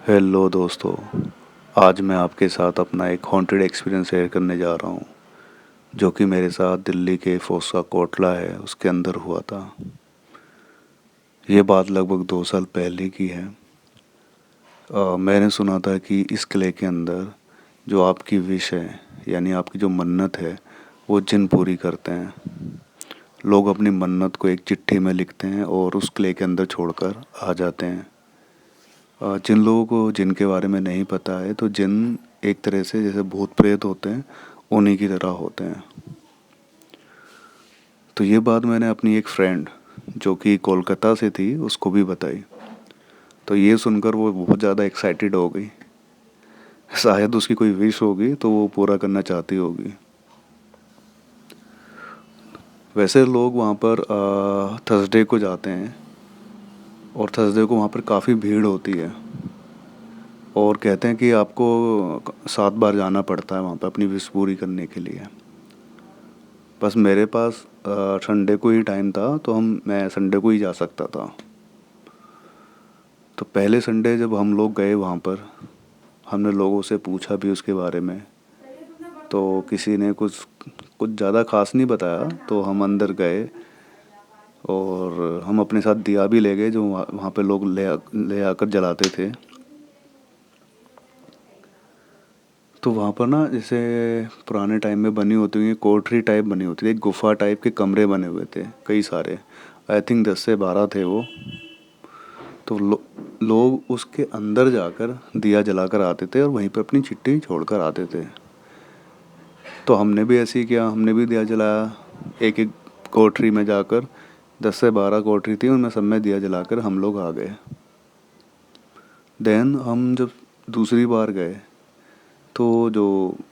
Hello दोस्तों। आज मैं आपके साथ अपना एक हॉन्टेड एक्सपीरियंस शेयर करने जा रहा हूँ जो कि मेरे साथ दिल्ली के फोसा कोटला है उसके अंदर हुआ था। ये बात लगभग 2 साल पहले की है। मैंने सुना था कि इस किले के अंदर जो आपकी विश है यानी आपकी जो मन्नत है वो जिन पूरी करते हैं। लोग अपनी मन्नत को एक चिट्ठी में लिखते हैं और उस किले के अंदर छोड़कर आ जाते हैं। जिन लोगों को जिन के बारे में नहीं पता है तो जिन एक तरह से जैसे भूत प्रेत होते हैं उन्हीं की तरह होते हैं। तो ये बात मैंने अपनी एक फ्रेंड जो कि कोलकाता से थी उसको भी बताई। तो ये सुनकर वो बहुत ज़्यादा एक्साइटेड हो गई। शायद उसकी कोई विश होगी तो वो पूरा करना चाहती होगी। वैसे लोग वहाँ पर थर्सडे को जाते हैं और थर्सडे को वहाँ पर काफ़ी भीड़ होती है और कहते हैं कि आपको 7 बार जाना पड़ता है वहाँ पर अपनी विश पूरी करने के लिए। बस मेरे पास संडे को ही टाइम था तो मैं संडे को ही जा सकता था। तो पहले संडे जब हम लोग गए वहाँ पर हमने लोगों से पूछा भी उसके बारे में। तो किसी ने कुछ कुछ ज़्यादा खास नहीं बताया तो हम अंदर गए और हम अपने साथ दिया भी ले गए जो वहाँ पे लोग ले आकर जलाते थे। तो वहाँ पर ना जैसे पुराने टाइम में बनी होती हुई कोठरी टाइप बनी होती थी, एक गुफा टाइप के कमरे बने हुए थे कई सारे। आई थिंक 10 से 12 थे वो। तो लोग उसके अंदर जाकर दिया जलाकर आते थे और वहीं पर अपनी चिट्ठी छोड़कर आते थे। तो हमने भी ऐसे ही किया, हमने भी दिया जलाया एक एक कोठरी में जाकर। 10 से 12 कोठरी थी उनमें सब में दिया जलाकर हम लोग आ गए। देन हम जब दूसरी बार गए तो जो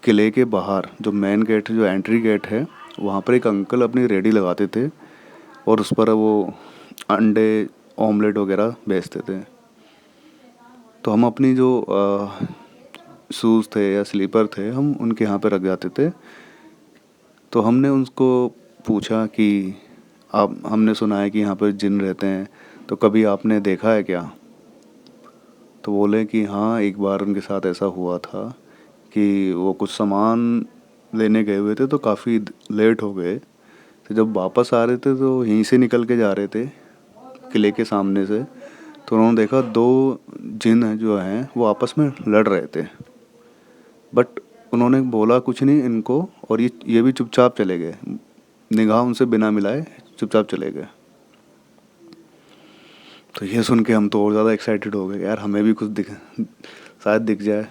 किले के बाहर जो मेन गेट है, जो एंट्री गेट है, वहाँ पर एक अंकल अपनी रेडी लगाते थे और उस पर वो अंडे ऑमलेट वगैरह बेचते थे। तो हम अपनी जो शूज़ थे या स्लीपर थे हम उनके यहाँ पे रख जाते थे। तो हमने उनको पूछा कि आप हमने सुना है कि यहाँ पर जिन रहते हैं तो कभी आपने देखा है क्या। तो बोले कि हाँ एक बार उनके साथ ऐसा हुआ था कि वो कुछ सामान लेने गए हुए थे तो काफ़ी लेट हो गए। तो जब वापस आ रहे थे तो यहीं से निकल के जा रहे थे किले के सामने से। तो उन्होंने देखा दो जिन जो हैं वो आपस में लड़ रहे थे। बट उन्होंने बोला कुछ नहीं इनको और ये भी चुपचाप चले गए, निगाह उनसे बिना मिलाए चुपचाप चले गए। तो ये सुन के हम तो और ज़्यादा एक्साइटेड हो गए, यार हमें भी कुछ दिख शायद दिख जाए।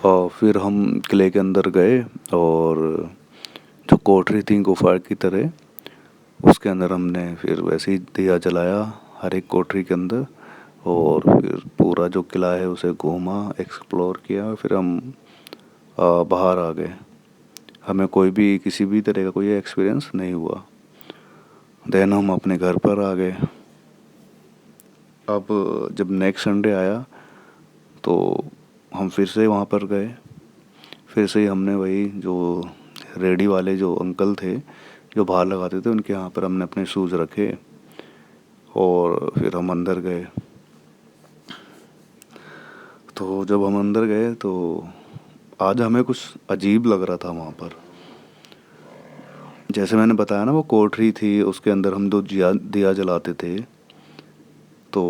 और फिर हम किले के अंदर गए और जो कोठरी थी गुफा की तरह उसके अंदर हमने फिर वैसे ही दिया जलाया हर एक कोठरी के अंदर। और फिर पूरा जो किला है उसे घूमा, एक्सप्लोर किया। फिर हम बाहर आ गए। हमें कोई भी किसी भी तरह का कोई एक्सपीरियंस नहीं हुआ। देन हम अपने घर पर आ गए। अब जब नेक्स्ट संडे आया तो हम फिर से वहाँ पर गए। फिर से हमने वही जो रेडी वाले जो अंकल थे जो बाहर लगाते थे उनके यहाँ पर हमने अपने शूज़ रखे और फिर हम अंदर गए। तो जब हम अंदर गए तो आज हमें कुछ अजीब लग रहा था वहाँ पर। जैसे मैंने बताया ना वो कोठरी थी उसके अंदर हम दो दिया जलाते थे। तो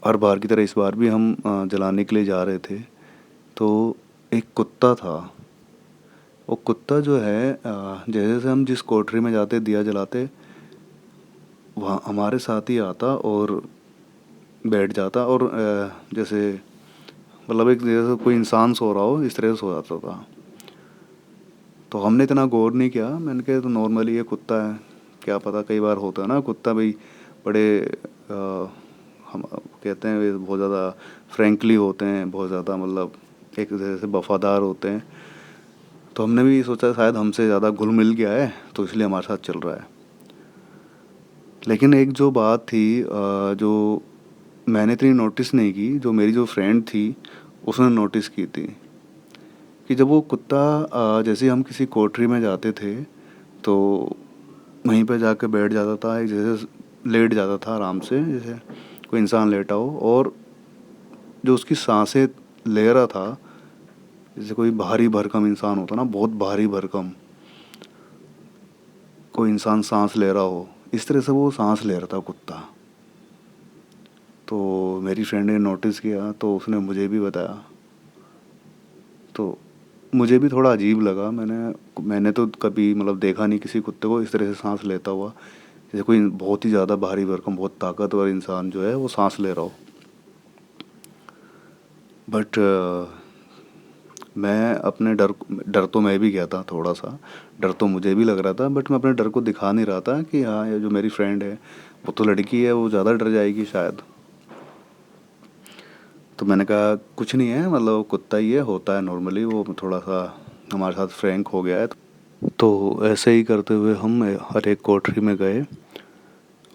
हर बार की तरह इस बार भी हम जलाने के लिए जा रहे थे। तो एक कुत्ता था। वो कुत्ता जो है जैसे जैसे हम जिस कोठरी में जाते दिया जलाते वहाँ हमारे साथ ही आता और बैठ जाता और जैसे मतलब एक जैसे कोई इंसान सो रहा हो इस तरह से सो जाता था। तो हमने इतना गौर नहीं किया, मैंने कहा तो नॉर्मली ये कुत्ता है, क्या पता कई बार होता है ना कुत्ता भाई बड़े हम कहते हैं वे बहुत ज़्यादा फ्रेंकली होते हैं, बहुत ज़्यादा मतलब एक तरह से वफादार होते हैं। तो हमने भी सोचा शायद हमसे ज़्यादा घुल मिल गया है तो इसलिए हमारे साथ चल रहा है। लेकिन एक जो बात थी जो मैंने इतनी नोटिस नहीं की, जो मेरी जो फ्रेंड थी उसने नोटिस की थी कि जब वो कुत्ता जैसे हम किसी कोठरी में जाते थे तो वहीं पे जाके बैठ जाता था, एक जैसे लेट जाता था आराम से जैसे कोई इंसान लेटा हो और जो उसकी साँसें ले रहा था, जैसे कोई भारी भरकम इंसान होता ना, बहुत भारी भरकम कोई इंसान साँस ले रहा हो, इस तरह से वो साँस ले रहा था कुत्ता। तो मेरी फ्रेंड ने नोटिस किया तो उसने मुझे भी बताया। तो मुझे भी थोड़ा अजीब लगा। मैंने तो कभी मतलब देखा नहीं किसी कुत्ते को इस तरह से साँस लेता हुआ, जैसे कोई बहुत ही ज़्यादा भारी भरकम, बहुत ताकतवर इंसान जो है वो साँस ले रहा हो। बट मैं अपने डर तो मैं भी गया था, थोड़ा सा डर तो मुझे भी लग रहा था, बट मैं अपने डर को दिखा नहीं रहा था कि हाँ, ये जो मेरी फ्रेंड है वो तो लड़की है, वो ज़्यादा डर जाएगी शायद। तो मैंने कहा कुछ नहीं है, मतलब कुत्ता ही है, होता है नॉर्मली, वो थोड़ा सा हमारे साथ फ्रैंक हो गया है। तो ऐसे ही करते हुए हम हर एक कोठरी में गए,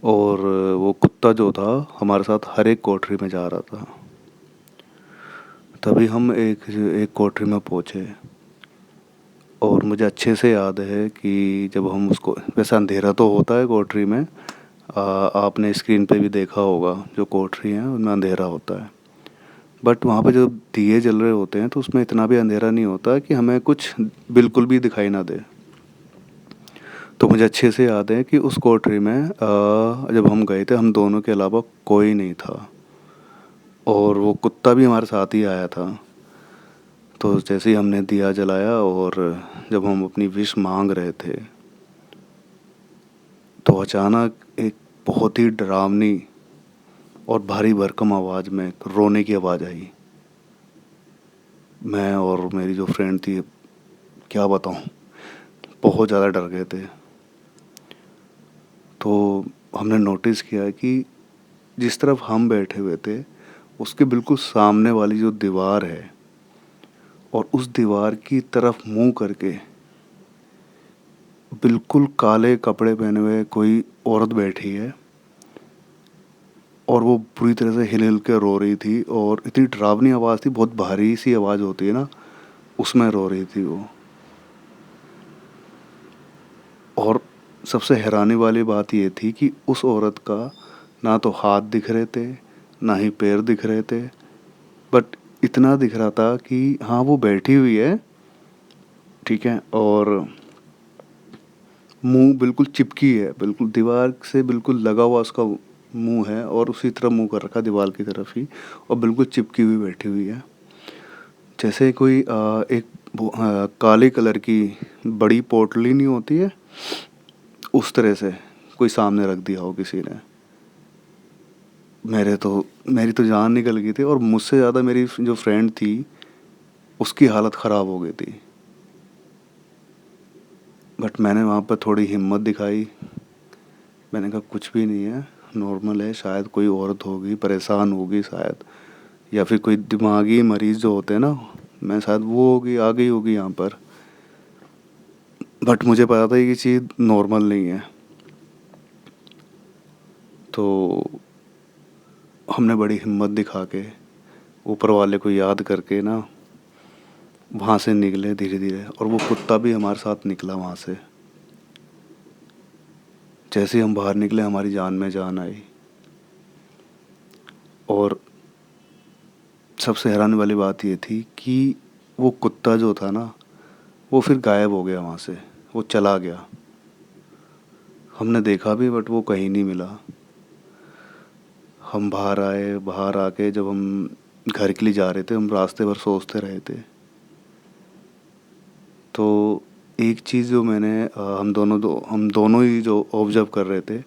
और वो कुत्ता जो था हमारे साथ हर एक कोठरी में जा रहा था। तभी हम एक एक कोठरी में पहुँचे, और मुझे अच्छे से याद है कि जब हम उसको, वैसे अंधेरा तो होता है कोठरी में, आपने स्क्रीन पे भी देखा होगा, जो कोठरी हैं उनमें अंधेरा होता है, बट वहाँ पे जब दिए जल रहे होते हैं तो उसमें इतना भी अंधेरा नहीं होता कि हमें कुछ बिल्कुल भी दिखाई ना दे। तो मुझे अच्छे से याद है कि उस कोठरी में जब हम गए थे, हम दोनों के अलावा कोई नहीं था, और वो कुत्ता भी हमारे साथ ही आया था। तो जैसे ही हमने दिया जलाया और जब हम अपनी विश मांग रहे थे, तो अचानक एक बहुत ही डरावनी और भारी भरकम आवाज़ में रोने की आवाज़ आई। मैं और मेरी जो फ्रेंड थी, क्या बताऊँ, बहुत ज़्यादा डर गए थे। तो हमने नोटिस किया कि जिस तरफ हम बैठे हुए थे, उसके बिल्कुल सामने वाली जो दीवार है, और उस दीवार की तरफ मुंह करके बिल्कुल काले कपड़े पहने हुए कोई औरत बैठी है, और वो पूरी तरह से हिल हिल के रो रही थी, और इतनी डरावनी आवाज़ थी, बहुत भारी सी आवाज़ होती है ना, उसमें रो रही थी वो। और सबसे हैरानी वाली बात ये थी कि उस औरत का ना तो हाथ दिख रहे थे, ना ही पैर दिख रहे थे, बट इतना दिख रहा था कि हाँ, वो बैठी हुई है, ठीक है, और मुंह बिल्कुल चिपकी है, बिल्कुल दीवार से बिल्कुल लगा हुआ उसका मुंह है, और उसी तरफ मुंह कर रखा दीवार की तरफ ही, और बिल्कुल चिपकी हुई बैठी हुई है, जैसे कोई एक काले कलर की बड़ी पोटली नहीं होती है, उस तरह से कोई सामने रख दिया हो किसी ने। मेरी तो जान निकल गई थी, और मुझसे ज़्यादा मेरी जो फ्रेंड थी उसकी हालत ख़राब हो गई थी। बट मैंने वहाँ पर थोड़ी हिम्मत दिखाई। मैंने कहा कुछ भी नहीं है, नॉर्मल है, शायद कोई औरत होगी, परेशान होगी शायद, या फिर कोई दिमागी मरीज़ जो होते हैं ना, मैं शायद वो होगी, आ गई होगी यहाँ पर। बट मुझे पता था ये चीज़ नॉर्मल नहीं है। तो हमने बड़ी हिम्मत दिखा के, ऊपर वाले को याद करके ना, वहाँ से निकले धीरे धीरे, और वो कुत्ता भी हमारे साथ निकला वहाँ से। जैसे ही हम बाहर निकले, हमारी जान में जान आई। और सबसे हैरानी वाली बात ये थी कि वो कुत्ता जो था ना, वो फिर गायब हो गया वहाँ से, वो चला गया। हमने देखा भी, बट वो कहीं नहीं मिला। हम बाहर आए, बाहर आके जब हम घर के लिए जा रहे थे, हम रास्ते भर सोचते रहे थे। तो एक चीज़ जो हम दोनों ही जो ऑब्ज़र्व कर रहे थे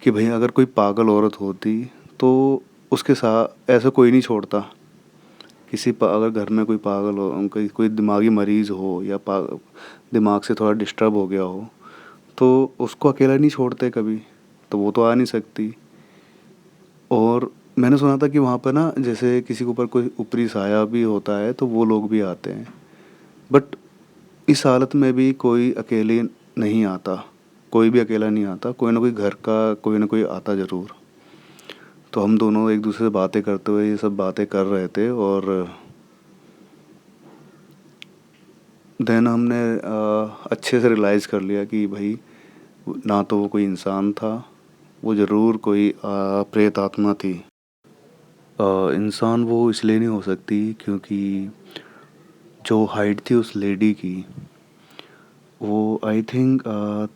कि भई अगर कोई पागल औरत होती तो उसके साथ ऐसा कोई नहीं छोड़ता। अगर घर में कोई पागल हो, कोई दिमागी मरीज़ हो, या दिमाग से थोड़ा डिस्टर्ब हो गया हो, तो उसको अकेला नहीं छोड़ते कभी, तो वो तो आ नहीं सकती। और मैंने सुना था कि वहाँ पर ना, जैसे किसी के ऊपर कोई ऊपरी साया भी होता है तो वो लोग भी आते हैं, बट इस हालत में भी कोई अकेले नहीं आता, कोई भी अकेला नहीं आता, कोई ना कोई घर का कोई ना कोई आता ज़रूर। तो हम दोनों एक दूसरे से बातें करते हुए ये सब बातें कर रहे थे, और देन हमने अच्छे से रियलाइज़ कर लिया कि भाई, ना तो वो कोई इंसान था, वो ज़रूर कोई प्रेत आत्मा थी। इंसान वो इसलिए नहीं हो सकती क्योंकि जो हाइट थी उस लेडी की, वो आई थिंक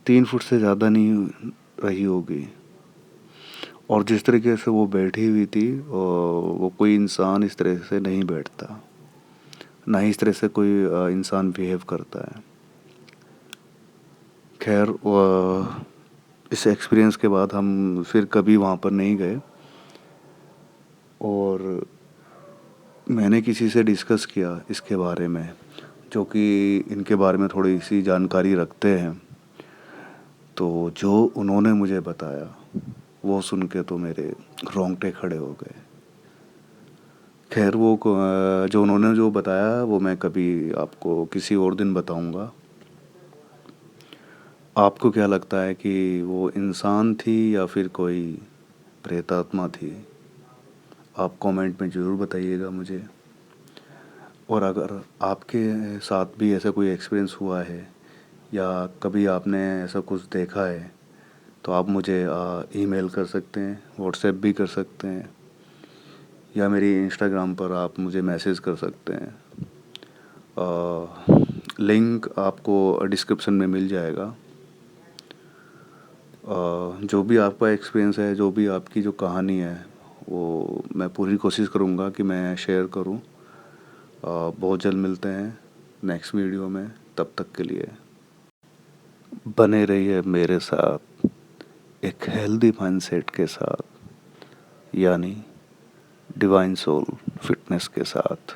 3 फुट से ज़्यादा नहीं रही होगी। और जिस तरीके से वो बैठी हुई थी, वो कोई इंसान इस तरह से नहीं बैठता, ना ही इस तरह से कोई इंसान बिहेव करता है। खैर, इस एक्सपीरियंस के बाद हम फिर कभी वहाँ पर नहीं गए। और मैंने किसी से डिस्कस किया इसके बारे में, जो कि इनके बारे में थोड़ी सी जानकारी रखते हैं। तो जो उन्होंने मुझे बताया वो सुन के तो मेरे रोंगटे खड़े हो गए। खैर, जो उन्होंने जो बताया वो मैं कभी आपको किसी और दिन बताऊंगा। आपको क्या लगता है कि वो इंसान थी या फिर कोई प्रेतात्मा थी? आप कमेंट में ज़रूर बताइएगा मुझे। और अगर आपके साथ भी ऐसा कोई एक्सपीरियंस हुआ है या कभी आपने ऐसा कुछ देखा है, तो आप मुझे ईमेल कर सकते हैं, व्हाट्सएप भी कर सकते हैं, या मेरी इंस्टाग्राम पर आप मुझे मैसेज कर सकते हैं। लिंक आपको डिस्क्रिप्शन में मिल जाएगा। जो भी आपका एक्सपीरियंस है, जो भी आपकी जो कहानी है, वो मैं पूरी कोशिश करूँगा कि मैं शेयर करूँ। बहुत जल्द मिलते हैं नेक्स्ट वीडियो में। तब तक के लिए बने रहिए मेरे साथ एक हेल्दी माइंडसेट के साथ, यानी डिवाइन सोल फिटनेस के साथ।